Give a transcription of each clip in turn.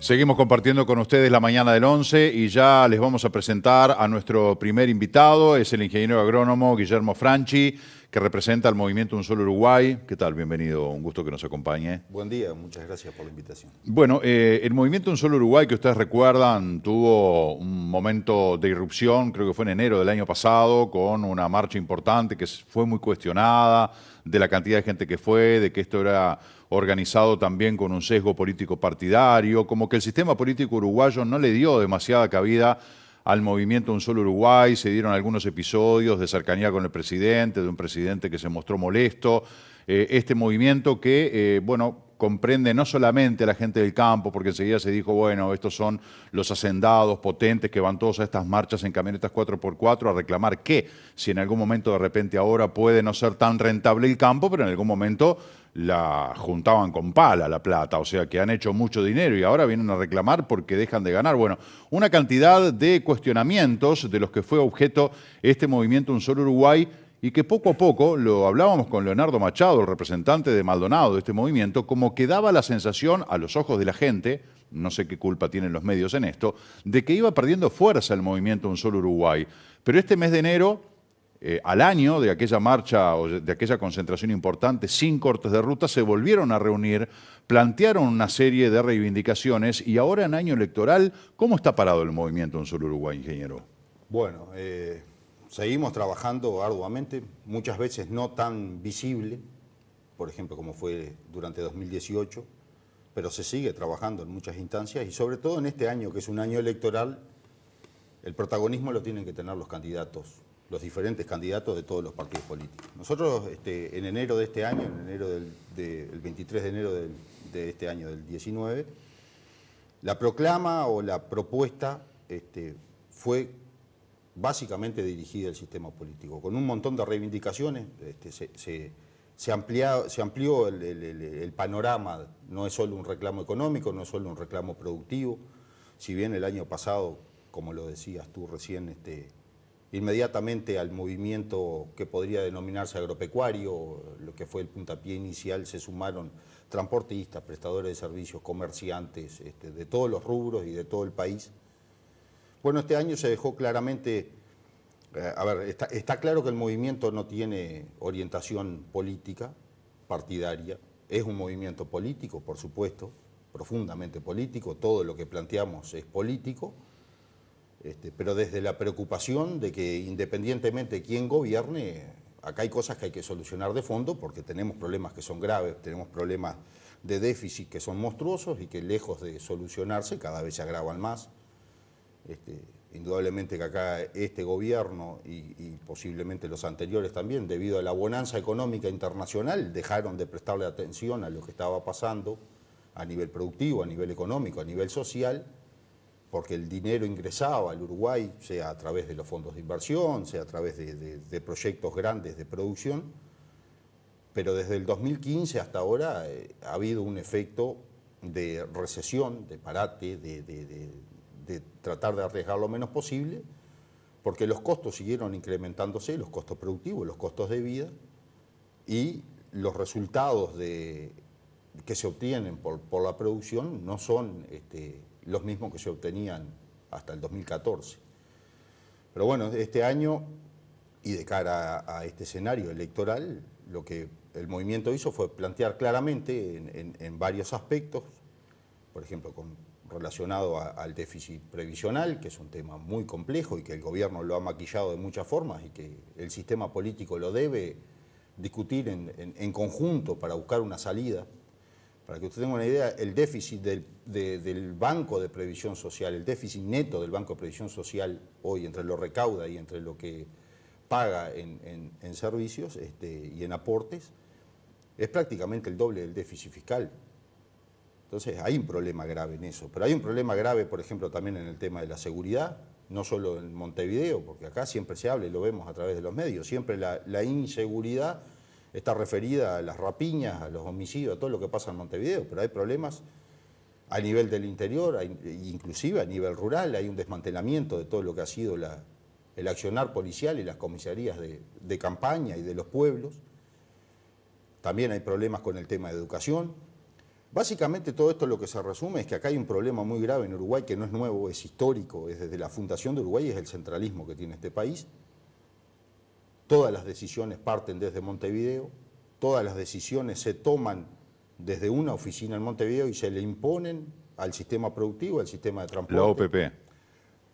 Seguimos compartiendo con ustedes la mañana del 11 y ya les vamos a presentar a nuestro primer invitado. Es el ingeniero agrónomo Guillermo Franchi, que representa al movimiento Un Solo Uruguay. ¿Qué tal? Bienvenido, un gusto que nos acompañe. Buen día, muchas gracias por la invitación. Bueno, el movimiento Un Solo Uruguay, que ustedes recuerdan, tuvo un momento de irrupción, creo que fue en enero del año pasado, con una marcha importante que fue muy cuestionada, de la cantidad de gente que fue, de que esto era organizado también con un sesgo político partidario, como que el sistema político uruguayo no le dio demasiada cabida al movimiento Un Solo Uruguay. Se dieron algunos episodios de cercanía con el presidente, de un presidente que se mostró molesto. Este movimiento que, bueno, comprende no solamente a la gente del campo, porque enseguida se dijo, bueno, estos son los hacendados potentes que van todos a estas marchas en camionetas 4x4 a reclamar que, si en algún momento de repente ahora puede no ser tan rentable el campo, pero en algún momento la juntaban con pala la plata, o sea que han hecho mucho dinero y ahora vienen a reclamar porque dejan de ganar. Bueno, una cantidad de cuestionamientos de los que fue objeto este movimiento Un Solo Uruguay, y que poco a poco, lo hablábamos con Leonardo Machado, el representante de Maldonado de este movimiento, como que daba la sensación a los ojos de la gente, no sé qué culpa tienen los medios en esto, de que iba perdiendo fuerza el movimiento Un Solo Uruguay. Pero este mes de enero, al año de aquella marcha o de aquella concentración importante, sin cortes de ruta, se volvieron a reunir, plantearon una serie de reivindicaciones y ahora en año electoral, ¿cómo está parado el movimiento Un Solo Uruguay, ingeniero? Bueno, seguimos trabajando arduamente, muchas veces no tan visible, por ejemplo como fue durante 2018, pero se sigue trabajando en muchas instancias y sobre todo en este año, que es un año electoral, el protagonismo lo tienen que tener los candidatos, los diferentes candidatos de todos los partidos políticos. Nosotros en enero de este año, el 23 de enero de este año del 19, la proclama o la propuesta fue básicamente dirigida al sistema político, con un montón de reivindicaciones. Se amplió el panorama, no es solo un reclamo económico, no es solo un reclamo productivo, si bien el año pasado, como lo decías tú recién, inmediatamente al movimiento que podría denominarse agropecuario, lo que fue el puntapié inicial, se sumaron transportistas, prestadores de servicios, comerciantes, de todos los rubros y de todo el país. Bueno, este año se dejó claramente, está claro que el movimiento no tiene orientación política, partidaria, es un movimiento político, por supuesto, profundamente político, todo lo que planteamos es político, pero desde la preocupación de que independientemente de quién gobierne, acá hay cosas que hay que solucionar de fondo porque tenemos problemas que son graves, tenemos problemas de déficit que son monstruosos y que lejos de solucionarse cada vez se agravan más. Indudablemente que acá este gobierno y posiblemente los anteriores también, debido a la bonanza económica internacional, dejaron de prestarle atención a lo que estaba pasando a nivel productivo, a nivel económico, a nivel social, porque el dinero ingresaba al Uruguay, sea a través de los fondos de inversión, sea a través de proyectos grandes de producción, pero desde el 2015 hasta ahora ha habido un efecto de recesión, de parate, de tratar de arriesgar lo menos posible, porque los costos siguieron incrementándose, los costos productivos, los costos de vida, y los resultados que se obtienen por la producción no son los mismos que se obtenían hasta el 2014. Pero bueno, este año, y de cara a este escenario electoral, lo que el movimiento hizo fue plantear claramente en varios aspectos, por ejemplo, relacionado al déficit previsional, que es un tema muy complejo y que el gobierno lo ha maquillado de muchas formas y que el sistema político lo debe discutir en conjunto para buscar una salida. Para que usted tenga una idea, el déficit del Banco de Previsión Social, el déficit neto del Banco de Previsión Social hoy entre lo recauda y entre lo que paga en servicios y en aportes, es prácticamente el doble del déficit fiscal. Entonces hay un problema grave en eso, pero hay un problema grave, por ejemplo, también en el tema de la seguridad, no solo en Montevideo, porque acá siempre se habla y lo vemos a través de los medios, siempre la inseguridad está referida a las rapiñas, a los homicidios, a todo lo que pasa en Montevideo, pero hay problemas a nivel del interior, inclusive a nivel rural, hay un desmantelamiento de todo lo que ha sido el accionar policial y las comisarías de campaña y de los pueblos. También hay problemas con el tema de educación. Básicamente todo esto lo que se resume es que acá hay un problema muy grave en Uruguay que no es nuevo, es histórico, es desde la fundación de Uruguay, es el centralismo que tiene este país. Todas las decisiones parten desde Montevideo, todas las decisiones se toman desde una oficina en Montevideo y se le imponen al sistema productivo, al sistema de transporte. La OPP.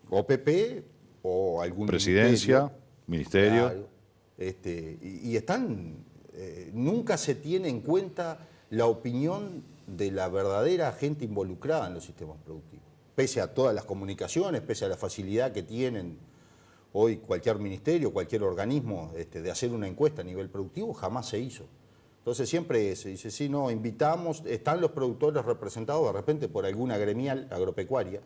OPP o algún Presidencia, ministerio. Claro, y están, nunca se tiene en cuenta la opinión de la verdadera gente involucrada en los sistemas productivos. Pese a todas las comunicaciones, pese a la facilidad que tienen hoy cualquier ministerio, cualquier organismo de hacer una encuesta a nivel productivo, jamás se hizo. Entonces siempre se dice, sí, no, invitamos, están los productores representados de repente por alguna gremial agropecuaria,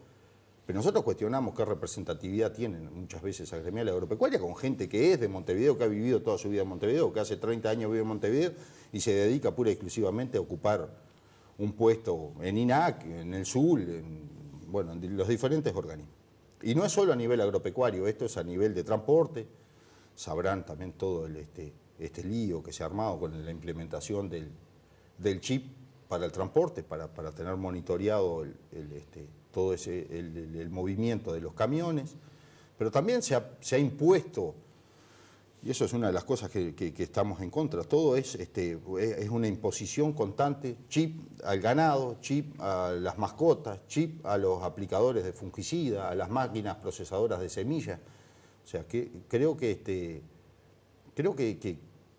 pero nosotros cuestionamos qué representatividad tienen muchas veces esa gremial agropecuaria con gente que es de Montevideo, que ha vivido toda su vida en Montevideo, que hace 30 años vive en Montevideo y se dedica pura y exclusivamente a ocupar un puesto en INAC, en el SUL, en los diferentes organismos. Y no es solo a nivel agropecuario, esto es a nivel de transporte. Sabrán también todo este lío que se ha armado con la implementación del chip para el transporte, para tener monitoreado todo el movimiento de los camiones. Pero también se ha impuesto, y eso es una de las cosas que estamos en contra, todo es una imposición constante, chip al ganado, chip a las mascotas, chip a los aplicadores de fungicida, a las máquinas procesadoras de semillas. O sea, creo que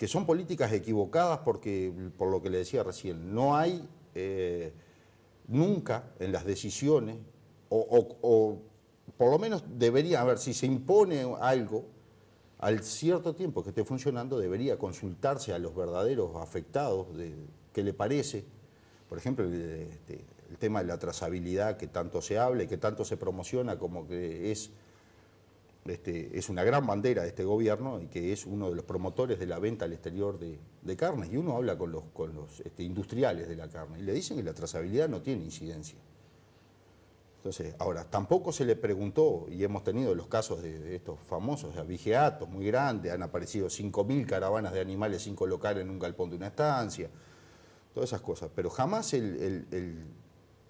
son políticas equivocadas porque, por lo que le decía recién, no hay nunca en las decisiones, o por lo menos debería haber, si se impone algo, al cierto tiempo que esté funcionando, debería consultarse a los verdaderos afectados de qué le parece. Por ejemplo, el tema de la trazabilidad que tanto se habla y que tanto se promociona como que es una gran bandera de este gobierno y que es uno de los promotores de la venta al exterior de carnes. Y uno habla con los industriales de la carne y le dicen que la trazabilidad no tiene incidencia. Entonces, ahora, tampoco se le preguntó, y hemos tenido los casos de estos famosos abigeatos muy grandes, han aparecido 5.000 caravanas de animales sin colocar en un galpón de una estancia, todas esas cosas. Pero jamás el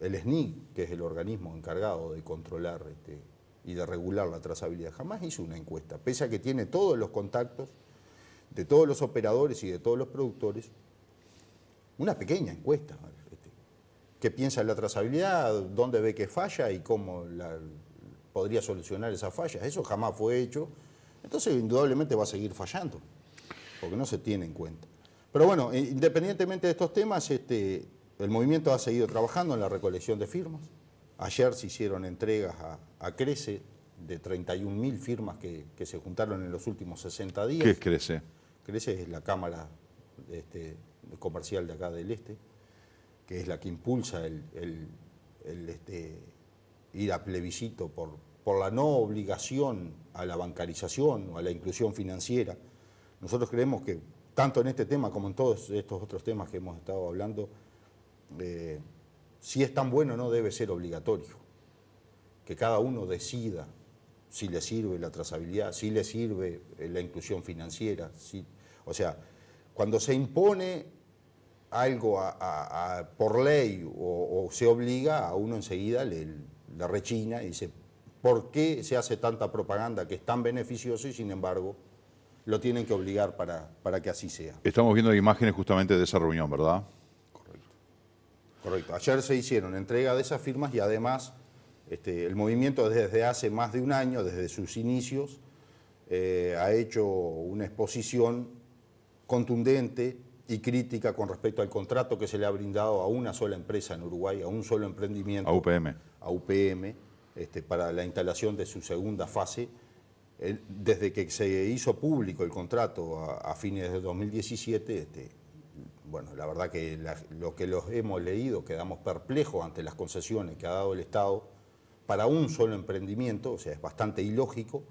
SNIC, que es el organismo encargado de controlar y de regular la trazabilidad, jamás hizo una encuesta, pese a que tiene todos los contactos de todos los operadores y de todos los productores, una pequeña encuesta. ¿Qué piensa de la trazabilidad? ¿Dónde ve que falla? ¿Y cómo podría solucionar esa falla? Eso jamás fue hecho. Entonces, indudablemente va a seguir fallando, porque no se tiene en cuenta. Pero bueno, independientemente de estos temas, el movimiento ha seguido trabajando en la recolección de firmas. Ayer se hicieron entregas a CRECE de 31.000 firmas que se juntaron en los últimos 60 días. ¿Qué es CRECE? CRECE es la Cámara Comercial de acá del Este, que es la que impulsa ir a plebiscito por la no obligación a la bancarización o a la inclusión financiera. Nosotros creemos que tanto en este tema como en todos estos otros temas que hemos estado hablando, si es tan bueno no debe ser obligatorio, que cada uno decida si le sirve la trazabilidad, si le sirve la inclusión financiera. O sea, cuando se impone algo por ley o se obliga, a uno enseguida le rechina y dice, ¿por qué se hace tanta propaganda que es tan beneficioso y sin embargo lo tienen que obligar para que así sea? Estamos viendo imágenes justamente de esa reunión, ¿verdad? Correcto. Ayer se hicieron entrega de esas firmas y además el movimiento desde hace más de un año, desde sus inicios, ha hecho una exposición contundente y crítica con respecto al contrato que se le ha brindado a una sola empresa en Uruguay, a un solo emprendimiento. A UPM. A UPM, para la instalación de su segunda fase. Desde que se hizo público el contrato a fines de 2017, bueno, la verdad que lo que los hemos leído quedamos perplejos ante las concesiones que ha dado el Estado para un solo emprendimiento, o sea, es bastante ilógico.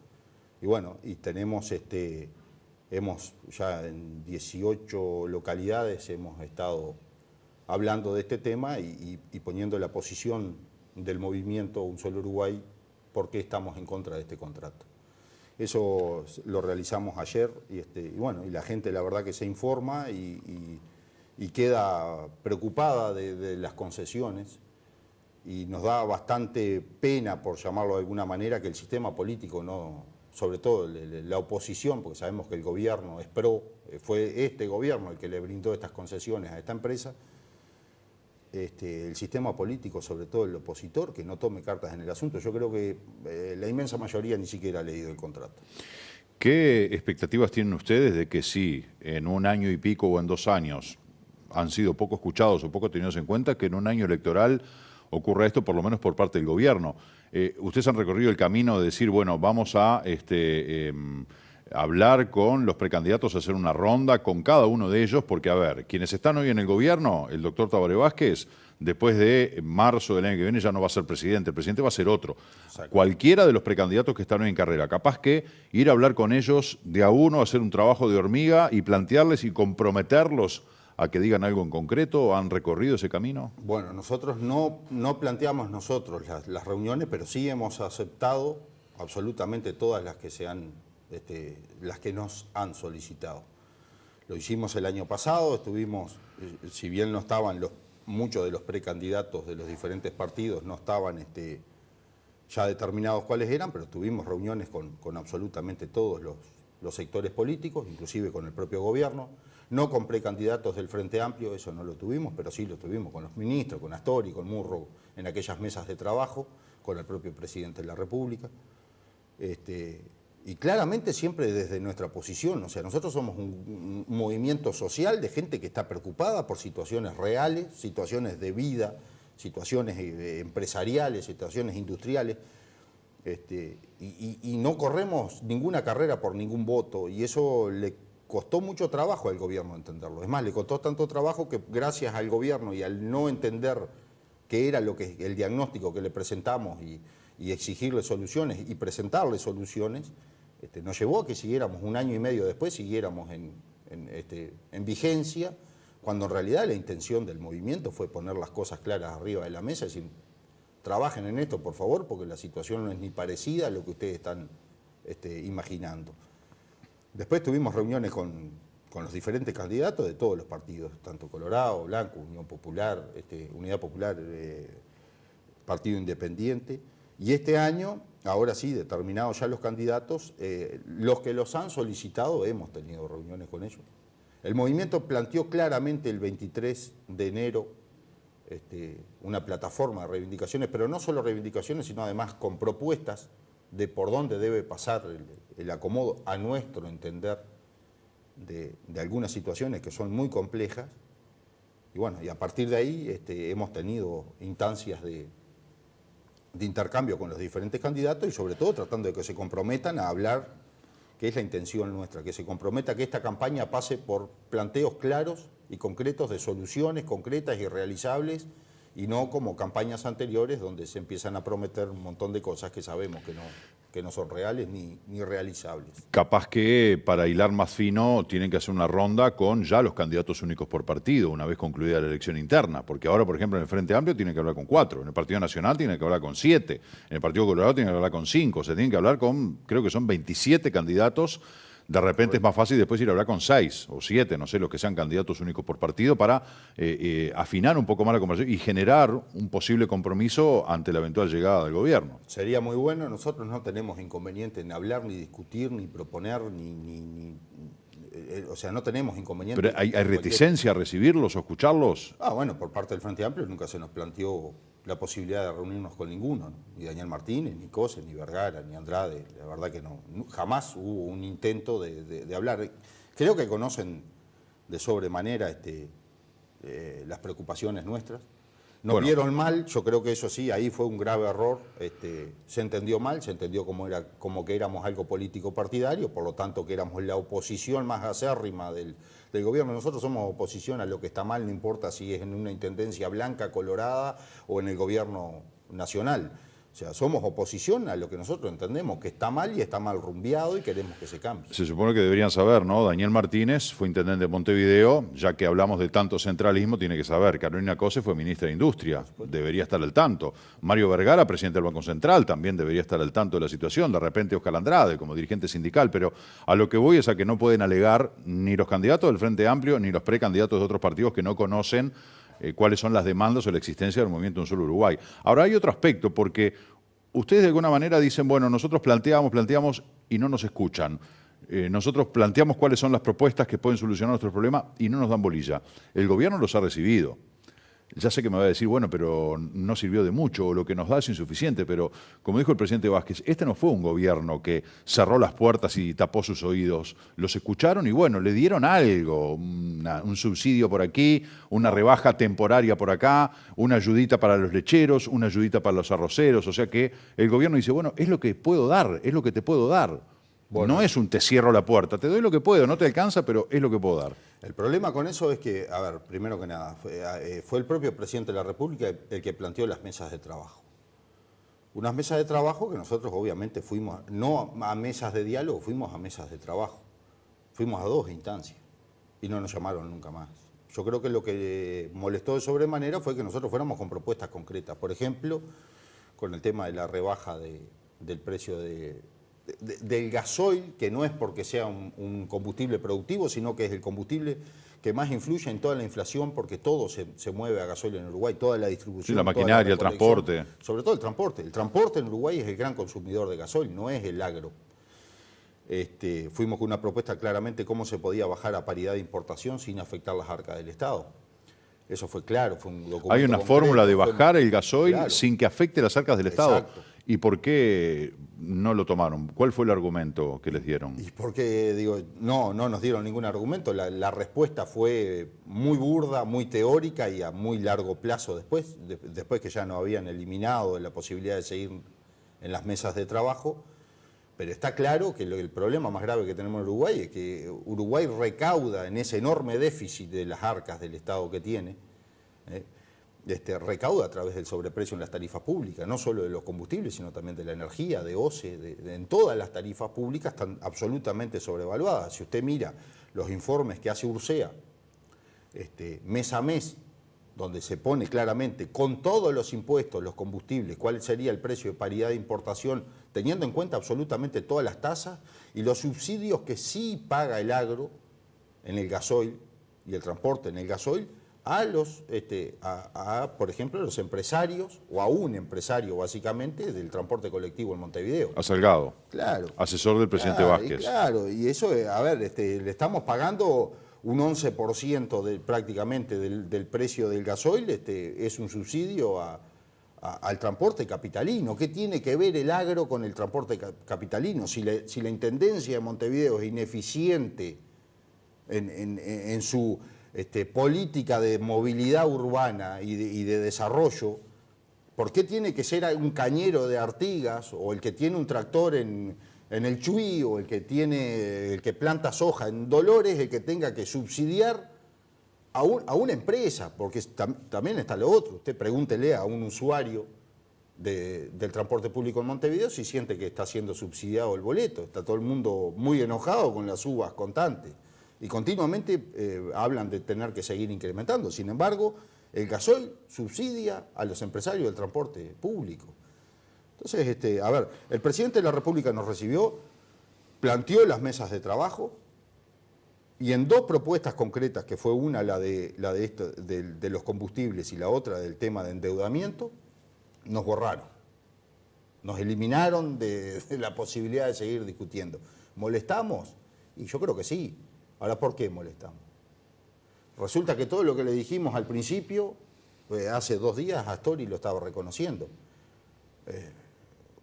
Y bueno, y tenemos hemos ya en 18 localidades hemos estado hablando de este tema y poniendo la posición del movimiento Un Solo Uruguay, por qué estamos en contra de este contrato. Eso lo realizamos ayer y bueno, y la gente la verdad que se informa y y queda preocupada de las concesiones, y nos da bastante pena, por llamarlo de alguna manera, que el sistema político no, sobre todo la oposición, porque sabemos que el gobierno es fue este gobierno el que le brindó estas concesiones a esta empresa, el sistema político, sobre todo el opositor, que no tome cartas en el asunto. Yo creo que la inmensa mayoría ni siquiera ha leído el contrato. ¿Qué expectativas tienen ustedes de que si en un año y pico o en 2 años han sido poco escuchados o poco tenidos en cuenta, que en un año electoral ocurra esto, por lo menos por parte del gobierno? Ustedes han recorrido el camino de decir, bueno, vamos a hablar con los precandidatos, hacer una ronda con cada uno de ellos, porque, a ver, quienes están hoy en el gobierno, el doctor Tabaré Vázquez, después de marzo del año que viene ya no va a ser presidente, el presidente va a ser otro. Exacto. Cualquiera de los precandidatos que están hoy en carrera, capaz que ir a hablar con ellos de a uno, hacer un trabajo de hormiga y plantearles y comprometerlos a que digan algo en concreto. ¿Han recorrido ese camino? Bueno, nosotros no planteamos nosotros las reuniones, pero sí hemos aceptado absolutamente todas las que las que nos han solicitado. Lo hicimos el año pasado, estuvimos, si bien no estaban muchos de los precandidatos de los diferentes partidos, no estaban ya determinados cuáles eran, pero tuvimos reuniones con absolutamente todos los sectores políticos, inclusive con el propio gobierno. No con precandidatos del Frente Amplio, eso no lo tuvimos, pero sí lo tuvimos con los ministros, con Astori, con Murro, en aquellas mesas de trabajo, con el propio presidente de la República. Y claramente siempre desde nuestra posición, o sea, nosotros somos un movimiento social de gente que está preocupada por situaciones reales, situaciones de vida, situaciones empresariales, situaciones industriales, y no corremos ninguna carrera por ningún voto, y eso le costó mucho trabajo al gobierno entenderlo. Es más, le costó tanto trabajo que gracias al gobierno y al no entender qué era el diagnóstico que le presentamos y exigirle soluciones y presentarle soluciones, nos llevó a que siguiéramos un año y medio después, siguiéramos en vigencia, cuando en realidad la intención del movimiento fue poner las cosas claras arriba de la mesa y decir, trabajen en esto por favor, porque la situación no es ni parecida a lo que ustedes están imaginando. Después tuvimos reuniones con los diferentes candidatos de todos los partidos, tanto Colorado, Blanco, Unión Popular, Unidad Popular, Partido Independiente. Y este año, ahora sí, determinados ya los candidatos, los que los han solicitado, hemos tenido reuniones con ellos. El movimiento planteó claramente el 23 de enero una plataforma de reivindicaciones, pero no solo reivindicaciones, sino además con propuestas de por dónde debe pasar el acomodo, a nuestro entender, de algunas situaciones que son muy complejas. Y bueno, y a partir de ahí hemos tenido instancias de intercambio con los diferentes candidatos y sobre todo tratando de que se comprometan a hablar, que es la intención nuestra, que se comprometa que esta campaña pase por planteos claros y concretos de soluciones concretas y realizables, y no como campañas anteriores donde se empiezan a prometer un montón de cosas que sabemos que no son reales ni realizables. Capaz que para hilar más fino tienen que hacer una ronda con ya los candidatos únicos por partido, una vez concluida la elección interna, porque ahora, por ejemplo, en el Frente Amplio tienen que hablar con 4, en el Partido Nacional tienen que hablar con 7, en el Partido Colorado tienen que hablar con 5, se tienen que hablar con, creo que son 27 candidatos. De repente es más fácil después ir a hablar con 6 o 7, no sé, los que sean candidatos únicos por partido, para afinar un poco más la conversación y generar un posible compromiso ante la eventual llegada del gobierno. Sería muy bueno, nosotros no tenemos inconveniente en hablar, ni discutir, ni proponer, o sea, no tenemos inconveniente. ¿Pero hay reticencia a recibirlos o escucharlos? Bueno, por parte del Frente Amplio nunca se nos planteó la posibilidad de reunirnos con ninguno, ¿no? Ni Daniel Martínez, ni Cose, ni Vergara, ni Andrade, la verdad que no. Jamás hubo un intento de hablar. Creo que conocen de sobremanera las preocupaciones nuestras. Nos vieron mal, yo creo que eso sí, ahí fue un grave error. Se entendió mal, se entendió como que éramos algo político partidario, por lo tanto que éramos la oposición más acérrima del gobierno. Nosotros somos oposición a lo que está mal, no importa si es en una intendencia blanca, colorada o en el gobierno nacional. O sea, somos oposición a lo que nosotros entendemos que está mal y está mal rumbeado y queremos que se cambie. Se supone que deberían saber, ¿no? Daniel Martínez fue intendente de Montevideo, ya que hablamos de tanto centralismo, tiene que saber. Carolina Cose fue ministra de Industria, debería estar al tanto. Mario Vergara, presidente del Banco Central, también debería estar al tanto de la situación. De repente Oscar Andrade, como dirigente sindical. Pero a lo que voy es a que no pueden alegar ni los candidatos del Frente Amplio ni los precandidatos de otros partidos que no conocen cuáles son las demandas o la existencia del movimiento Un Solo Uruguay. Ahora hay otro aspecto, porque ustedes de alguna manera dicen, bueno, nosotros planteamos y no nos escuchan. Nosotros planteamos cuáles son las propuestas que pueden solucionar nuestros problemas y no nos dan bolilla. El gobierno los ha recibido. Ya sé que me va a decir, bueno, pero no sirvió de mucho, o lo que nos da es insuficiente, pero como dijo el presidente Vázquez, este no fue un gobierno que cerró las puertas y tapó sus oídos. Los escucharon y bueno, le dieron algo, un subsidio por aquí, una rebaja temporaria por acá, una ayudita para los lecheros, una ayudita para los arroceros. O sea que el gobierno dice, bueno, es lo que puedo dar, es lo que te puedo dar. Bueno, no es un te cierro la puerta, te doy lo que puedo, no te alcanza, pero es lo que puedo dar. El problema con eso es que, a ver, primero que nada, fue el propio presidente de la República el que planteó las mesas de trabajo. Unas mesas de trabajo que nosotros obviamente fuimos, no a mesas de diálogo, fuimos a mesas de trabajo. Fuimos a 2 instancias y no nos llamaron nunca más. Yo creo que lo que molestó de sobremanera fue que nosotros fuéramos con propuestas concretas. Por ejemplo, con el tema de la rebaja del precio del gasoil, que no es porque sea un combustible productivo, sino que es el combustible que más influye en toda la inflación, porque todo se mueve a gasoil en Uruguay, toda la distribución. Sí, la maquinaria, el transporte. Sobre todo el transporte. El transporte en Uruguay es el gran consumidor de gasoil, no es el agro. Fuimos con una propuesta claramente cómo se podía bajar a paridad de importación sin afectar las arcas del Estado. Eso fue claro, fue un documento. Hay una fórmula de bajar el gasoil sin que afecte las arcas del Estado. Exacto. ¿Y por qué no lo tomaron? ¿Cuál fue el argumento que les dieron? Y porque, digo, no nos dieron ningún argumento. La respuesta fue muy burda, muy teórica y a muy largo plazo después que ya no habían eliminado la posibilidad de seguir en las mesas de trabajo. Pero está claro que el problema más grave que tenemos en Uruguay es que Uruguay recauda en ese enorme déficit de las arcas del Estado que tiene, recauda a través del sobreprecio en las tarifas públicas, no solo de los combustibles, sino también de la energía, de OCE, en todas las tarifas públicas están absolutamente sobrevaluadas. Si usted mira los informes que hace Ursea, mes a mes, donde se pone claramente con todos los impuestos, los combustibles, cuál sería el precio de paridad de importación, teniendo en cuenta absolutamente todas las tasas y los subsidios que sí paga el agro en el gasoil y el transporte en el gasoil, por ejemplo, a los empresarios, o a un empresario básicamente, del transporte colectivo en Montevideo. A Salgado. Claro. Asesor del presidente Vázquez. Claro, y eso, a ver, le estamos pagando un 11% prácticamente del precio del gasoil, es un subsidio al transporte capitalino. ¿Qué tiene que ver el agro con el transporte capitalino? Si la Intendencia de Montevideo es ineficiente en su política de movilidad urbana y de desarrollo, ¿por qué tiene que ser un cañero de Artigas o el que tiene un tractor en el Chuy o el que planta soja en Dolores el que tenga que subsidiar a una empresa? Porque también está lo otro. Usted pregúntele a un usuario del transporte público en Montevideo si siente que está siendo subsidiado el boleto. Está todo el mundo muy enojado con las subas constantes. Y continuamente hablan de tener que seguir incrementando. Sin embargo, el gasoil subsidia a los empresarios del transporte público. Entonces, a ver, el presidente de la República nos recibió, planteó las mesas de trabajo y en 2 propuestas concretas, que fue una la de los combustibles y la otra del tema de endeudamiento, nos borraron. Nos eliminaron de la posibilidad de seguir discutiendo. ¿Molestamos? Y yo creo que sí. Ahora, ¿por qué molestamos? Resulta que todo lo que le dijimos al principio, hace 2 días Astori lo estaba reconociendo.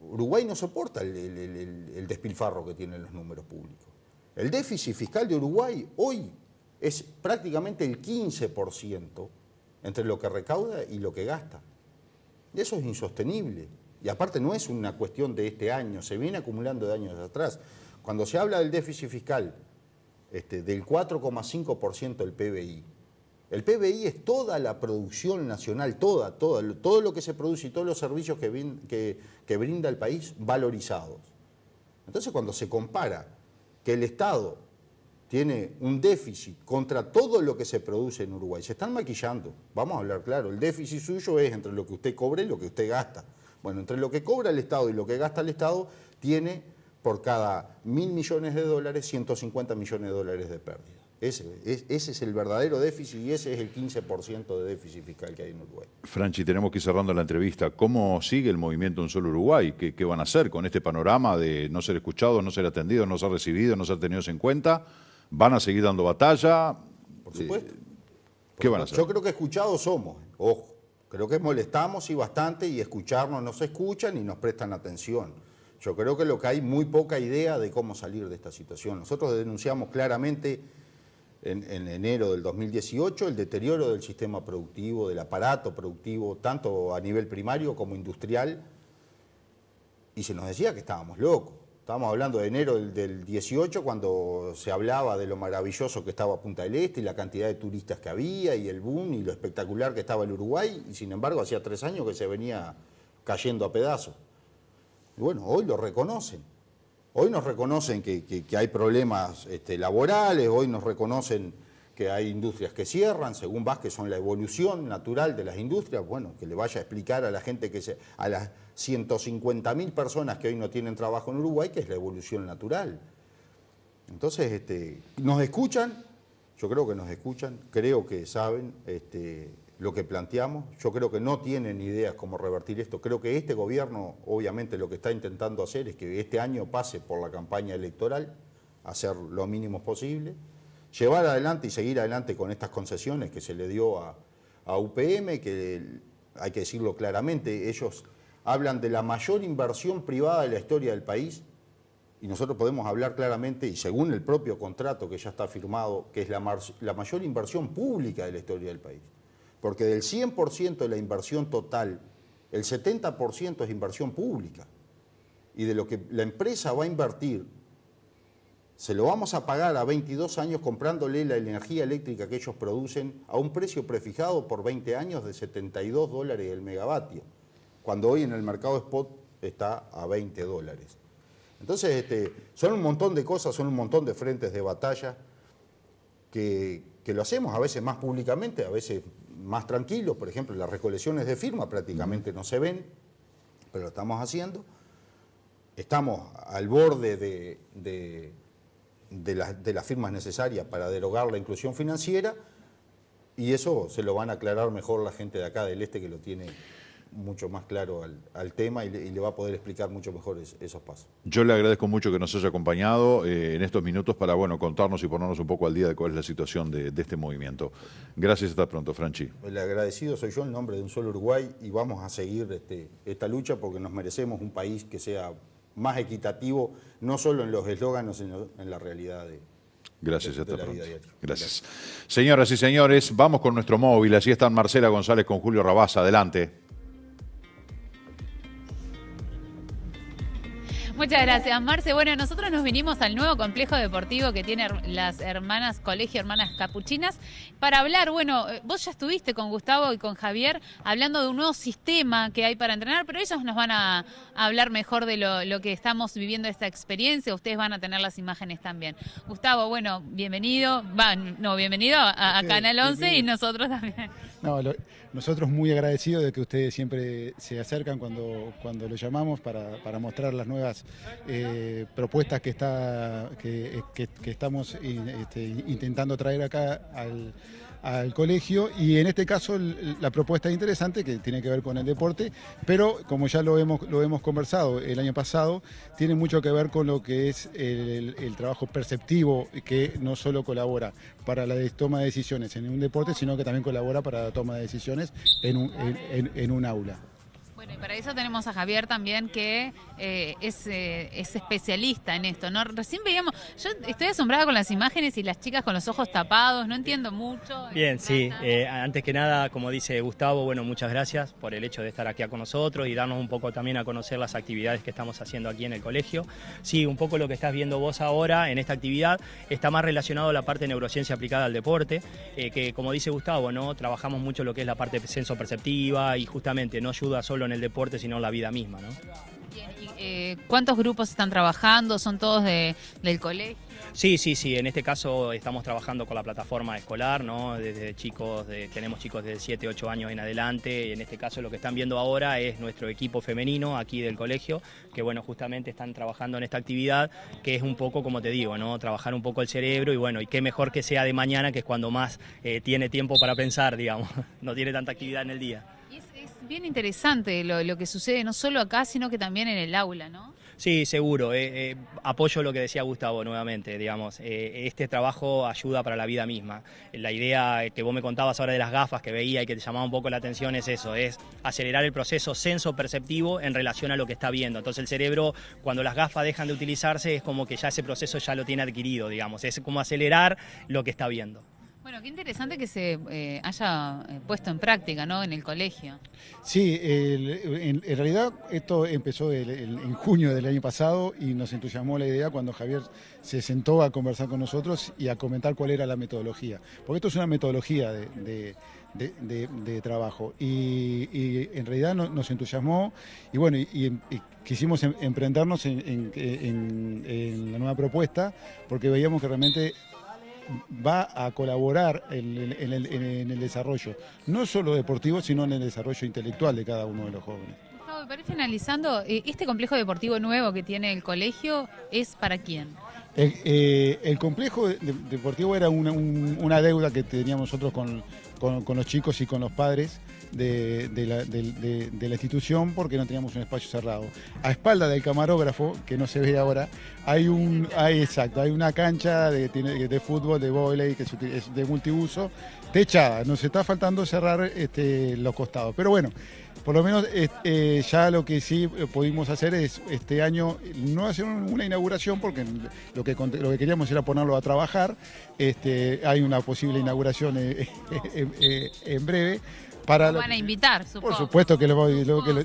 Uruguay no soporta el despilfarro que tienen los números públicos. El déficit fiscal de Uruguay hoy es prácticamente el 15% entre lo que recauda y lo que gasta. Y eso es insostenible. Y aparte no es una cuestión de este año, se viene acumulando de años atrás. Cuando se habla del déficit fiscal, del 4,5% del PBI, El PBI es toda la producción nacional, todo lo que se produce y todos los servicios que brinda el país valorizados. Entonces, cuando se compara que el Estado tiene un déficit contra todo lo que se produce en Uruguay, se están maquillando. Vamos a hablar claro, el déficit suyo es entre lo que usted cobra y lo que usted gasta. Bueno, entre lo que cobra el Estado y lo que gasta el Estado, tiene por cada 1.000 millones de dólares, 150 millones de dólares de pérdida. Ese es el verdadero déficit y ese es el 15% de déficit fiscal que hay en Uruguay. Franchi, tenemos que ir cerrando la entrevista. ¿Cómo sigue el movimiento Un Solo Uruguay? ¿Qué van a hacer con este panorama de no ser escuchados, no ser atendidos, no ser recibidos, no ser tenidos en cuenta? ¿Van a seguir dando batalla? Por supuesto. ¿Qué van a hacer? Yo creo que escuchados somos, ojo. Creo que molestamos y bastante y escucharnos no se escuchan y nos prestan atención. Yo creo que lo que hay muy poca idea de cómo salir de esta situación. Nosotros denunciamos claramente en enero del 2018 el deterioro del sistema productivo, del aparato productivo, tanto a nivel primario como industrial, y se nos decía que estábamos locos. Estábamos hablando de enero del 18, cuando se hablaba de lo maravilloso que estaba Punta del Este y la cantidad de turistas que había y el boom y lo espectacular que estaba el Uruguay, y sin embargo hacía 3 años que se venía cayendo a pedazos. Y bueno, hoy lo reconocen. Hoy nos reconocen que hay problemas laborales, hoy nos reconocen que hay industrias que cierran, según Vázquez son la evolución natural de las industrias. Bueno, que le vaya a explicar a la gente, a las 150.000 personas que hoy no tienen trabajo en Uruguay, que es la evolución natural. Entonces, ¿nos escuchan? Yo creo que nos escuchan, creo que saben lo que planteamos. Yo creo que no tienen ideas cómo revertir esto. Creo que este gobierno, obviamente, lo que está intentando hacer es que este año pase por la campaña electoral, hacer lo mínimo posible, llevar adelante y seguir adelante con estas concesiones que se le dio a UPM, que hay que decirlo claramente, ellos hablan de la mayor inversión privada de la historia del país, y nosotros podemos hablar claramente, y según el propio contrato que ya está firmado, que es la mayor inversión pública de la historia del país. Porque del 100% de la inversión total, el 70% es inversión pública. Y de lo que la empresa va a invertir, se lo vamos a pagar a 22 años comprándole la energía eléctrica que ellos producen a un precio prefijado por 20 años de $72 el megavatio, cuando hoy en el mercado spot está a $20. Entonces, son un montón de cosas, son un montón de frentes de batalla que lo hacemos a veces más públicamente, a veces más tranquilos. Por ejemplo, las recolecciones de firma prácticamente no se ven, pero lo estamos haciendo. Estamos al borde de las firmas necesarias para derogar la inclusión financiera, y eso se lo van a aclarar mejor la gente de acá del Este, que lo tiene mucho más claro al tema y le va a poder explicar mucho mejor esos pasos. Yo le agradezco mucho que nos haya acompañado en estos minutos para contarnos y ponernos un poco al día de cuál es la situación de este movimiento. Gracias, hasta pronto, Franchi. El agradecido soy yo en nombre de Un Solo Uruguay, y vamos a seguir esta lucha porque nos merecemos un país que sea más equitativo, no solo en los eslóganos, sino en la realidad Gracias, hasta la pronto. vida diaria. Gracias. Señoras y señores, vamos con nuestro móvil. Así están Marcela González con Julio Rabasa. Adelante. Muchas gracias, Marce. Bueno, nosotros nos vinimos al nuevo complejo deportivo que tiene las hermanas, Colegio Hermanas Capuchinas, para hablar. Bueno, vos ya estuviste con Gustavo y con Javier hablando de un nuevo sistema que hay para entrenar, pero ellos nos van a hablar mejor de lo que estamos viviendo esta experiencia. Ustedes van a tener las imágenes también. Gustavo, bueno, bienvenido. Bienvenido a Canal 11 y nosotros también. No, nosotros muy agradecidos de que ustedes siempre se acercan cuando lo llamamos para mostrar las nuevas propuestas que estamos intentando traer acá al colegio, y en este caso la propuesta interesante que tiene que ver con el deporte, pero como ya lo hemos conversado el año pasado, tiene mucho que ver con lo que es el trabajo perceptivo, que no solo colabora para la toma de decisiones en un deporte, sino que también colabora para la toma de decisiones en un aula. Bueno, y para eso tenemos a Javier también, que es especialista en esto, ¿no? Recién veíamos, yo estoy asombrada con las imágenes y las chicas con los ojos tapados, no entiendo mucho. Bien, sí. Trata. Antes que nada, como dice Gustavo, bueno, muchas gracias por el hecho de estar aquí con nosotros y darnos un poco también a conocer las actividades que estamos haciendo aquí en el colegio. Sí, un poco lo que estás viendo vos ahora en esta actividad está más relacionado a la parte de neurociencia aplicada al deporte, que como dice Gustavo, ¿no? Trabajamos mucho lo que es la parte sensoperceptiva y justamente no ayuda solo en el deporte, sino en la vida misma, ¿no? Bien, y, ¿cuántos grupos están trabajando? ¿Son todos del colegio? Sí, en este caso estamos trabajando con la plataforma escolar, ¿no? Desde chicos, tenemos chicos de 7, 8 años en adelante, y en este caso lo que están viendo ahora es nuestro equipo femenino aquí del colegio, que bueno, justamente están trabajando en esta actividad, que es un poco, como te digo, ¿no? Trabajar un poco el cerebro y bueno, y qué mejor que sea de mañana, que es cuando más tiene tiempo para pensar, digamos, no tiene tanta actividad en el día. Y es bien interesante lo que sucede, no solo acá, sino que también en el aula, ¿no? Sí, seguro. Apoyo lo que decía Gustavo nuevamente, digamos. Este trabajo ayuda para la vida misma. La idea que vos me contabas ahora de las gafas que veía y que te llamaba un poco la atención es eso, es acelerar el proceso senso-perceptivo en relación a lo que está viendo. Entonces el cerebro, cuando las gafas dejan de utilizarse, es como que ya ese proceso ya lo tiene adquirido, digamos. Es como acelerar lo que está viendo. Bueno, qué interesante que se haya puesto en práctica, ¿no? En el colegio. Sí, en realidad esto empezó en junio del año pasado y nos entusiasmó la idea cuando Javier se sentó a conversar con nosotros y a comentar cuál era la metodología. Porque esto es una metodología de trabajo y en realidad nos entusiasmó y bueno, y quisimos emprendernos en la nueva propuesta porque veíamos que realmente va a colaborar en el desarrollo, no solo deportivo, sino en el desarrollo intelectual de cada uno de los jóvenes. Gustavo, para ir finalizando, este complejo deportivo nuevo que tiene el colegio, ¿es para quién? El complejo deportivo era una deuda que teníamos nosotros con los chicos y con los padres de la institución porque no teníamos un espacio cerrado. A espalda del camarógrafo, que no se ve ahora, hay una cancha de fútbol, de vóley, que es de multiuso, techada. Nos está faltando cerrar los costados. Pero bueno, por lo menos ya lo que sí pudimos hacer es este año no hacer una inauguración porque lo que queríamos era ponerlo a trabajar. Hay una posible inauguración en breve. Van a invitar, supongo. Por supuesto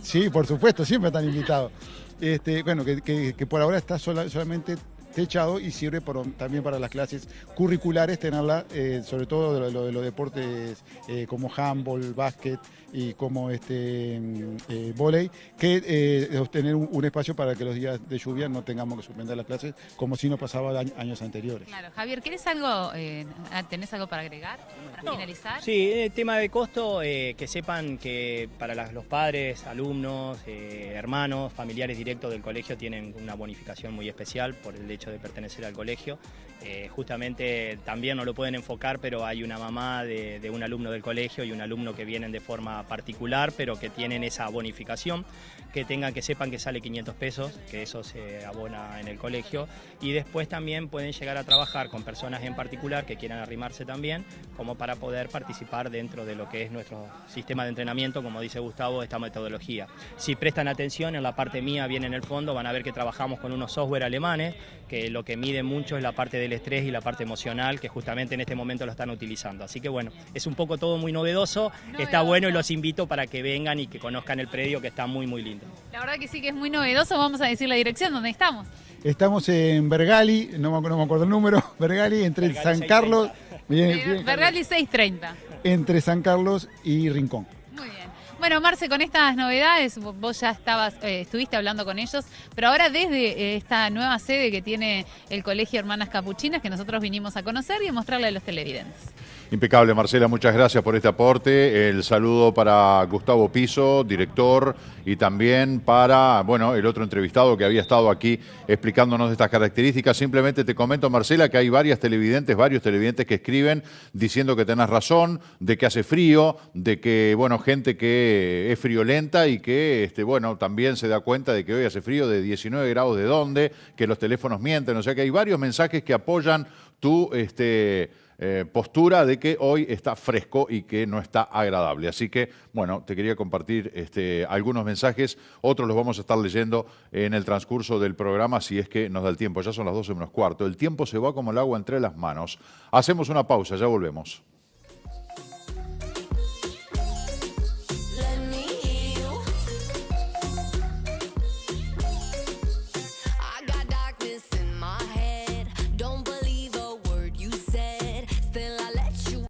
sí, por supuesto, siempre están invitados. Bueno, que por ahora está solamente techado y sirve también para las clases curriculares, tenerla, sobre todo de los deportes como handball, básquet y como vóley, que tener un espacio para que los días de lluvia no tengamos que suspender las clases, como si no pasaba años anteriores. Claro, Javier, ¿tenés algo para agregar, para finalizar? Sí, tema de costo, que sepan que para los padres, alumnos, hermanos, familiares directos del colegio tienen una bonificación muy especial por el hecho de pertenecer al colegio. Justamente también no lo pueden enfocar, pero hay una mamá de un alumno del colegio y un alumno que vienen de forma particular, pero que tienen esa bonificación, que sepan que sale 500 pesos, que eso se abona en el colegio, y después también pueden llegar a trabajar con personas en particular que quieran arrimarse también, como para poder participar dentro de lo que es nuestro sistema de entrenamiento, como dice Gustavo, esta metodología. Si prestan atención, en la parte mía, bien en el fondo, van a ver que trabajamos con unos software alemanes, que lo que mide mucho es la parte del estrés y la parte emocional, que justamente en este momento lo están utilizando. Así que bueno, es un poco todo muy novedoso, está bueno y los invito para que vengan y que conozcan el predio, que está muy muy lindo. La verdad que sí que es muy novedoso. Vamos a decir la dirección donde estamos. Estamos en Bergali, no me acuerdo el número, Bergali, entre Bergali San Carlos, Bergali 630. entre San Carlos y Rincón. Muy bien. Bueno, Marce, con estas novedades, vos ya estuviste hablando con ellos, pero ahora desde esta nueva sede que tiene el Colegio Hermanas Capuchinas, que nosotros vinimos a conocer y a mostrarle a los televidentes. Impecable, Marcela, muchas gracias por este aporte. El saludo para Gustavo Piso, director, y también para, bueno, el otro entrevistado que había estado aquí explicándonos de estas características. Simplemente te comento, Marcela, que hay varios televidentes que escriben diciendo que tenés razón, de que hace frío, de que, bueno, gente que es friolenta y que, bueno, también se da cuenta de que hoy hace frío de 19 grados de dónde, que los teléfonos mienten. O sea que hay varios mensajes que apoyan tu postura de que hoy está fresco y que no está agradable. Así que, bueno, te quería compartir algunos mensajes, otros los vamos a estar leyendo en el transcurso del programa si es que nos da el tiempo. Ya son las 12 menos cuarto. El tiempo se va como el agua entre las manos. Hacemos una pausa, ya volvemos.